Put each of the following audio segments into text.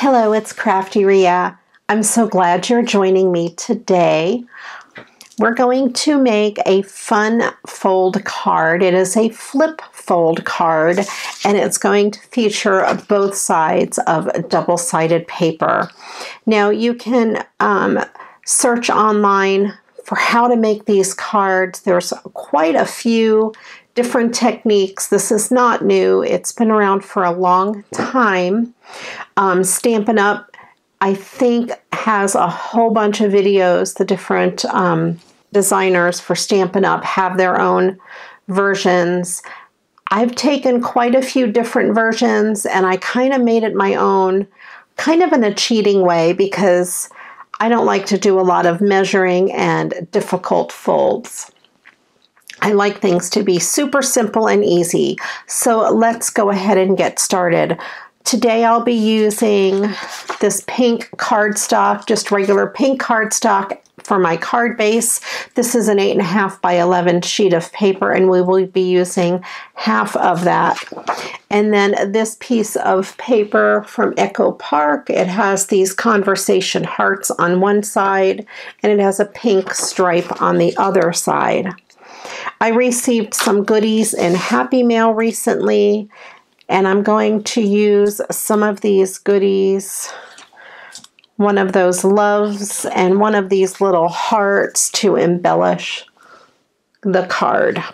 Hello, it's Crafty Ria. I'm so glad you're joining me today. We're going to make a fun fold card. It is a flip fold card, and it's going to feature both sides of double-sided paper. Now, you can search online for how to make these cards. There's quite a few different techniques. This is not new. It's been around for a long time. Stampin' Up, I think, has a whole bunch of videos. The different designers for Stampin' Up have their own versions. I've taken quite a few different versions and I kind of made it my own, kind of in a cheating way, because I don't like to do a lot of measuring and difficult folds. I like things to be super simple and easy. So let's go ahead and get started. Today I'll be using this pink cardstock, just regular pink cardstock for my card base. This is an 8.5 by 11 sheet of paper, and we will be using half of that. And then this piece of paper from Echo Park, it has these conversation hearts on one side, and it has a pink stripe on the other side. I received some goodies in Happy Mail recently, and I'm going to use some of these goodies, one of those loves and one of these little hearts, to embellish the card.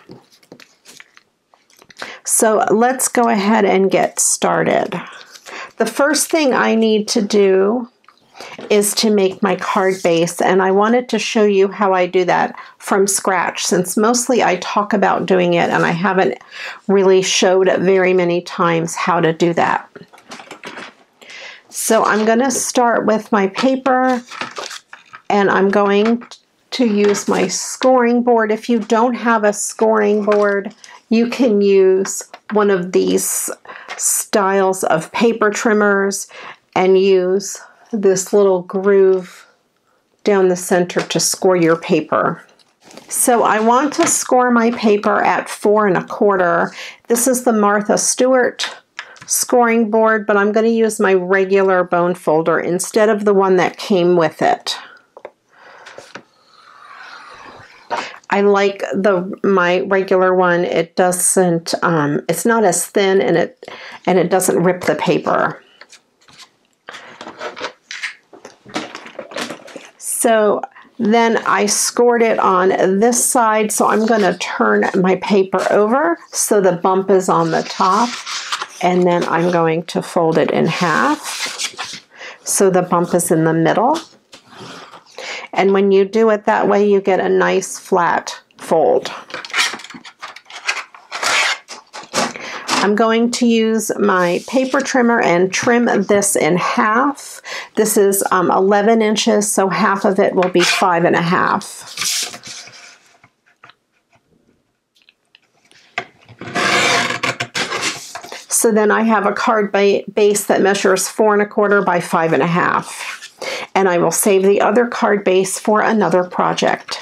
So let's go ahead and get started. The first thing I need to do is to make my card base, and I wanted to show you how I do that from scratch, since mostly I talk about doing it and I haven't really showed very many times how to do that. So I'm going to start with my paper, and I'm going to use my scoring board. If you don't have a scoring board, you can use one of these styles of paper trimmers and use this little groove down the center to score your paper. So I want to score my paper at 4 1/4. This is the Martha Stewart scoring board, but I'm going to use my regular bone folder instead of the one that came with it. I like my regular one. It doesn't, it's not as thin, and it doesn't rip the paper. So then I scored it on this side, so I'm going to turn my paper over so the bump is on the top, and then I'm going to fold it in half so the bump is in the middle. And when you do it that way, you get a nice flat fold. I'm going to use my paper trimmer and trim this in half. This is 11 inches, so half of it will be 5 1/2. So then I have a card base that measures 4 1/4 by 5 1/2. And I will save the other card base for another project.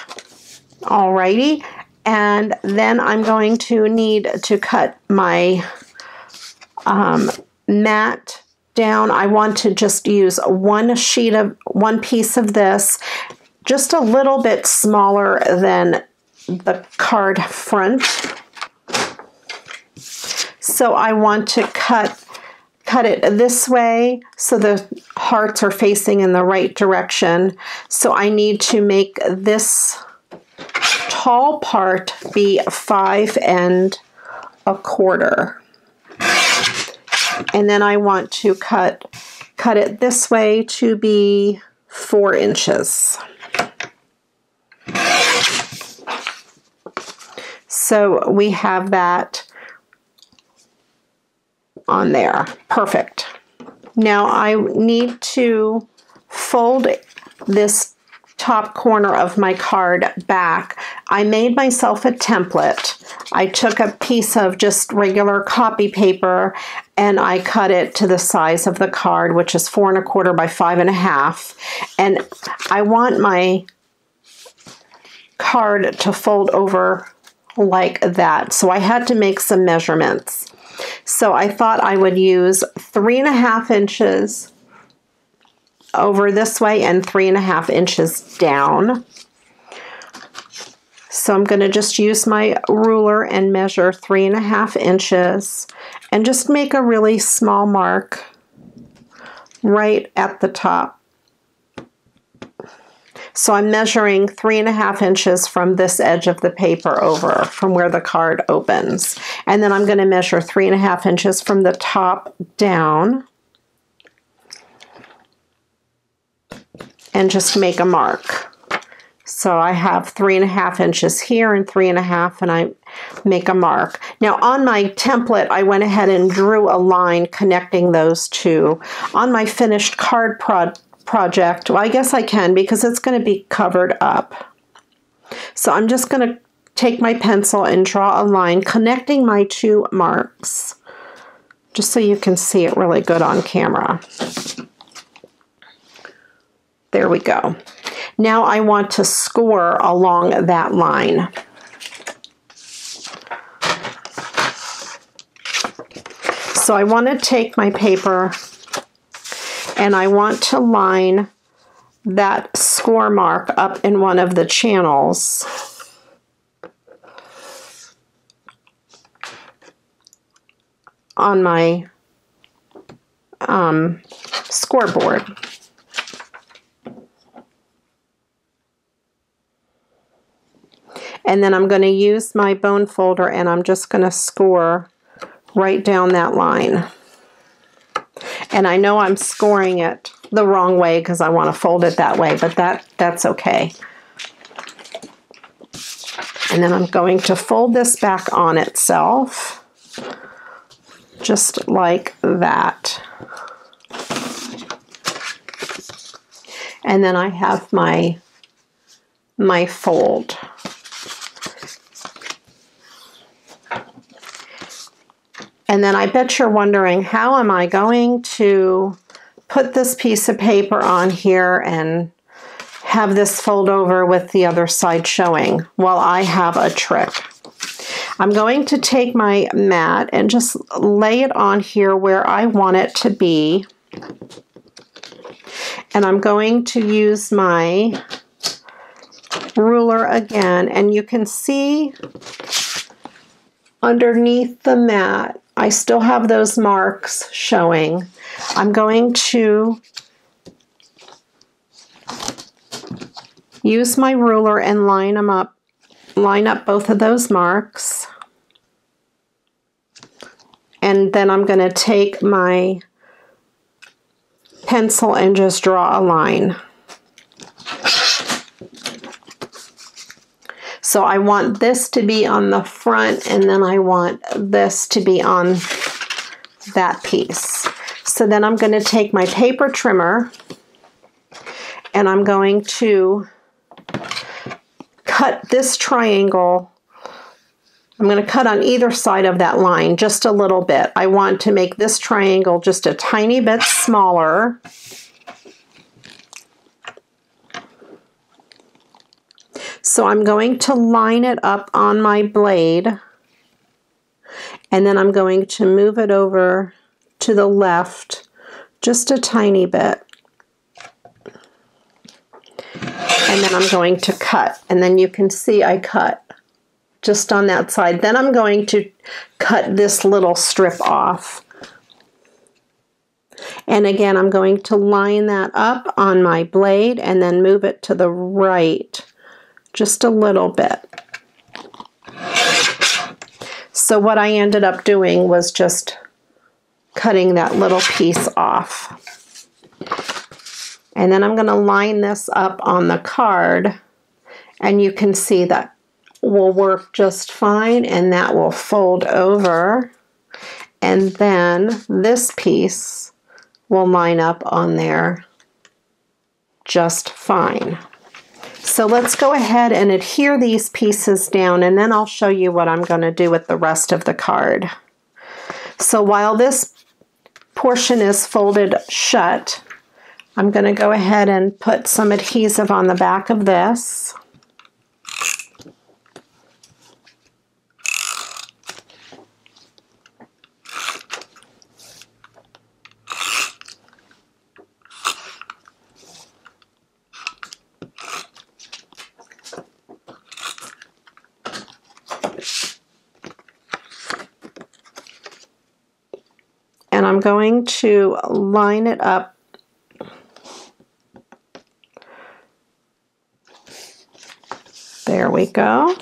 Alrighty. And then I'm going to need to cut my mat down. I want to just use one piece of this, just a little bit smaller than the card front. So I want to cut it this way so the hearts are facing in the right direction. So I need to make this tall part be 5 1/4. And then I want to cut it this way to be 4 inches. So we have that on there. Perfect. Now I need to fold this top corner of my card back. I made myself a template. I took a piece of just regular copy paper and I cut it to the size of the card, which is 4 1/4 by 5 1/2. And I want my card to fold over like that. So I had to make some measurements. So I thought I would use 3 1/2 inches over this way and 3.5 inches down. So I'm going to just use my ruler and measure 3.5 inches and just make a really small mark right at the top. So I'm measuring 3.5 inches from this edge of the paper over, from where the card opens. And then I'm going to measure 3.5 inches from the top down and just make a mark. So I have 3.5 inches here and 3.5, and I make a mark. Now on my template, I went ahead and drew a line connecting those two. On my finished card project, well, I guess I can because it's going to be covered up. So I'm just going to take my pencil and draw a line connecting my two marks, just so you can see it really good on camera. There we go. Now I want to score along that line. So I want to take my paper and I want to line that score mark up in one of the channels. On my scoreboard. And then I'm going to use my bone folder and I'm just going to score right down that line. And I know I'm scoring it the wrong way because I want to fold it that way, but that's okay. And then I'm going to fold this back on itself, just like that. And then I have my fold. And then I bet you're wondering, how am I going to put this piece of paper on here and have this fold over with the other side showing? Well, I have a trick. I'm going to take my mat and just lay it on here where I want it to be. And I'm going to use my ruler again, and you can see underneath the mat, I still have those marks showing. I'm going to use my ruler and line up both of those marks. And then I'm going to take my pencil and just draw a line. So I want this to be on the front, and then I want this to be on that piece. So then I'm going to take my paper trimmer and I'm going to cut this triangle. I'm going to cut on either side of that line just a little bit. I want to make this triangle just a tiny bit smaller. So I'm going to line it up on my blade, and then I'm going to move it over to the left just a tiny bit. And then I'm going to cut, and then you can see I cut just on that side. Then I'm going to cut this little strip off. And again, I'm going to line that up on my blade and then move it to the right just a little bit. So what I ended up doing was just cutting that little piece off. And then I'm going to line this up on the card, and you can see that will work just fine, and that will fold over, and then this piece will line up on there just fine. So let's go ahead and adhere these pieces down, and then I'll show you what I'm going to do with the rest of the card. So while this portion is folded shut, I'm going to go ahead and put some adhesive on the back of this. I'm going to line it up there we go.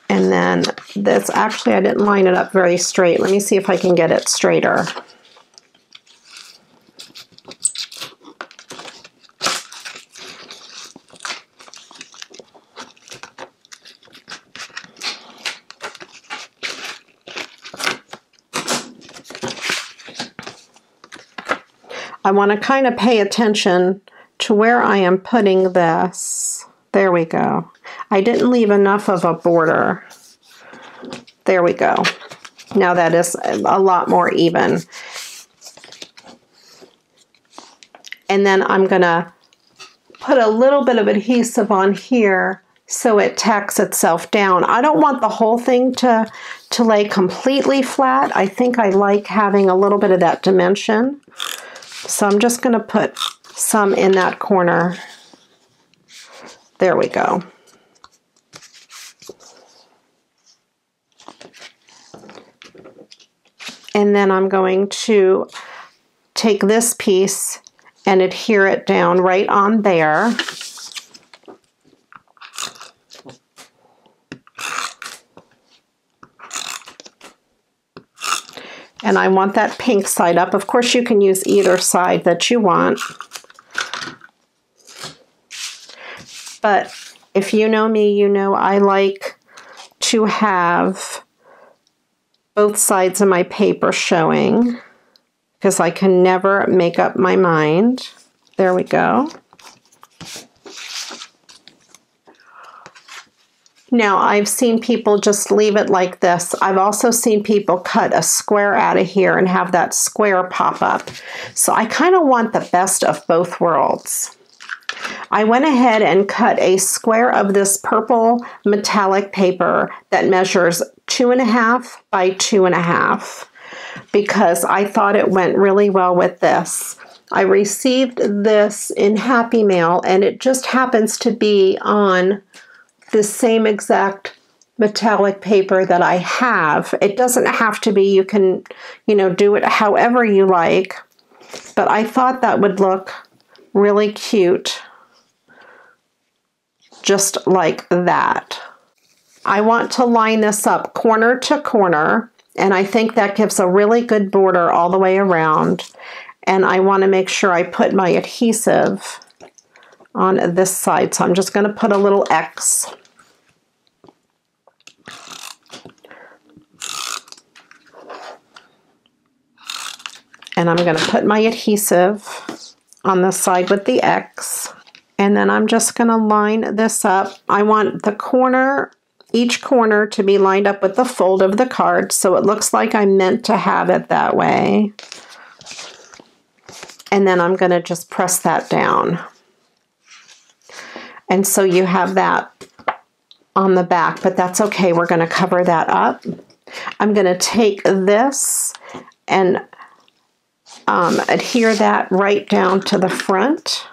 And then this, actually I didn't line it up very straight. Let me see if I can get it straighter. I want to kind of pay attention to where I am putting this. There we go. I didn't leave enough of a border. There we go. Now that is a lot more even. And then I'm going to put a little bit of adhesive on here so it tacks itself down. I don't want the whole thing to lay completely flat. I think I like having a little bit of that dimension. So I'm just going to put some in that corner. There we go. And then I'm going to take this piece and adhere it down right on there. And I want that pink side up. Of course, you can use either side that you want. But if you know me, you know I like to have both sides of my paper showing because I can never make up my mind. There we go. Now, I've seen people just leave it like this. I've also seen people cut a square out of here and have that square pop up. So I kind of want the best of both worlds. I went ahead and cut a square of this purple metallic paper that measures 2.5 by 2.5 because I thought it went really well with this. I received this in Happy Mail and it just happens to be on the same exact metallic paper that I have. It doesn't have to be. You can, do it however you like. But I thought that would look really cute. Just like that. I want to line this up corner to corner. And I think that gives a really good border all the way around. And I want to make sure I put my adhesive on this side. So I'm just going to put a little X. And I'm going to put my adhesive on the side with the X. And then I'm just going to line this up. I want the corner, each corner to be lined up with the fold of the card. So it looks like I meant to have it that way. And then I'm going to just press that down. And so you have that on the back, but that's okay. We're going to cover that up. I'm going to take this and adhere that right down to the front.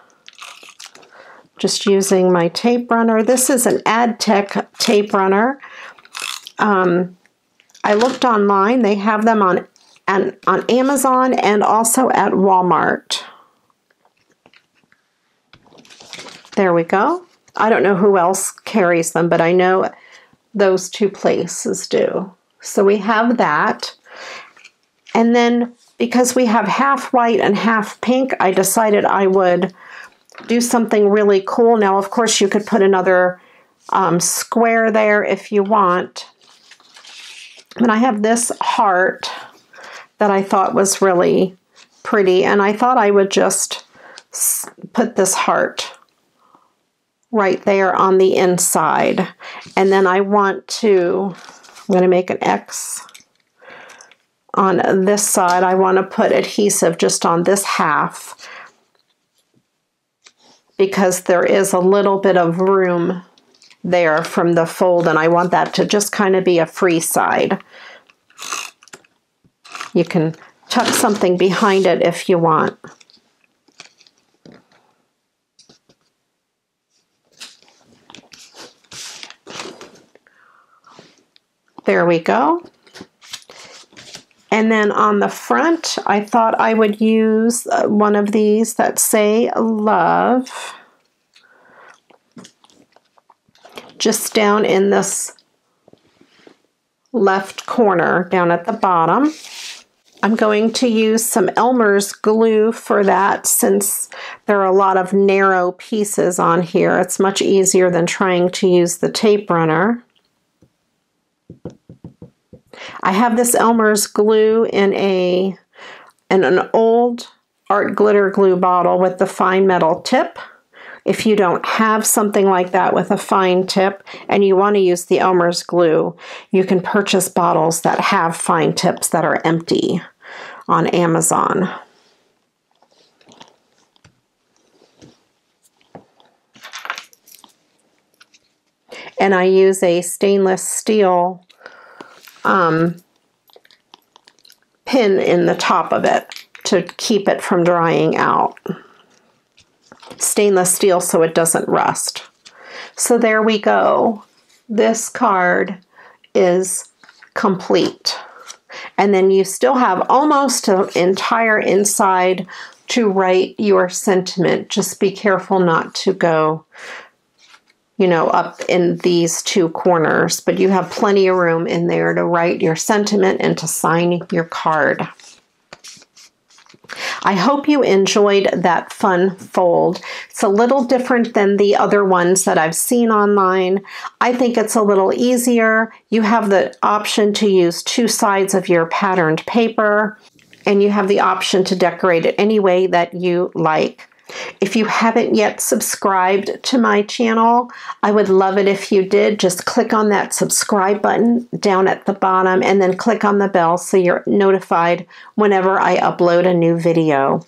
Just using my tape runner. This is an AdTech tape runner. I looked online. They have them on Amazon and also at Walmart. There we go. I don't know who else carries them, but I know those two places do. So we have that. And then because we have half white and half pink, I decided I would do something really cool. Now, of course, you could put another square there if you want. And I have this heart that I thought was really pretty. And I thought I would just put this heart right there on the inside. And then I'm going to make an X on this side. I want to put adhesive just on this half because there is a little bit of room there from the fold, and I want that to just kind of be a free side. You can tuck something behind it if you want. There we go. And then on the front, I thought I would use one of these that say love. Just down in this left corner, down at the bottom. I'm going to use some Elmer's glue for that since there are a lot of narrow pieces on here. It's much easier than trying to use the tape runner. I have this Elmer's glue in an old art glitter glue bottle with the fine metal tip. If you don't have something like that with a fine tip and you want to use the Elmer's glue, you can purchase bottles that have fine tips that are empty on Amazon. And I use a stainless steel pin in the top of it to keep it from drying out. Stainless steel so it doesn't rust. So there we go. This card is complete. And then you still have almost an entire inside to write your sentiment. Just be careful not to go, you know, up in these two corners, but you have plenty of room in there to write your sentiment and to sign your card. I hope you enjoyed that fun fold. It's a little different than the other ones that I've seen online. I think it's a little easier. You have the option to use two sides of your patterned paper, and you have the option to decorate it any way that you like. If you haven't yet subscribed to my channel, I would love it if you did. Just click on that subscribe button down at the bottom and then click on the bell so you're notified whenever I upload a new video.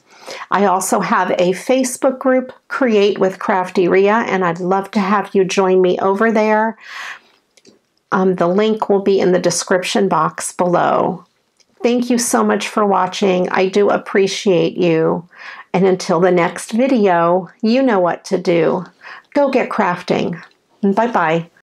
I also have a Facebook group, Create with Crafty Rhea, and I'd love to have you join me over there. The link will be in the description box below. Thank you so much for watching. I do appreciate you. And until the next video, you know what to do. Go get crafting. Bye-bye.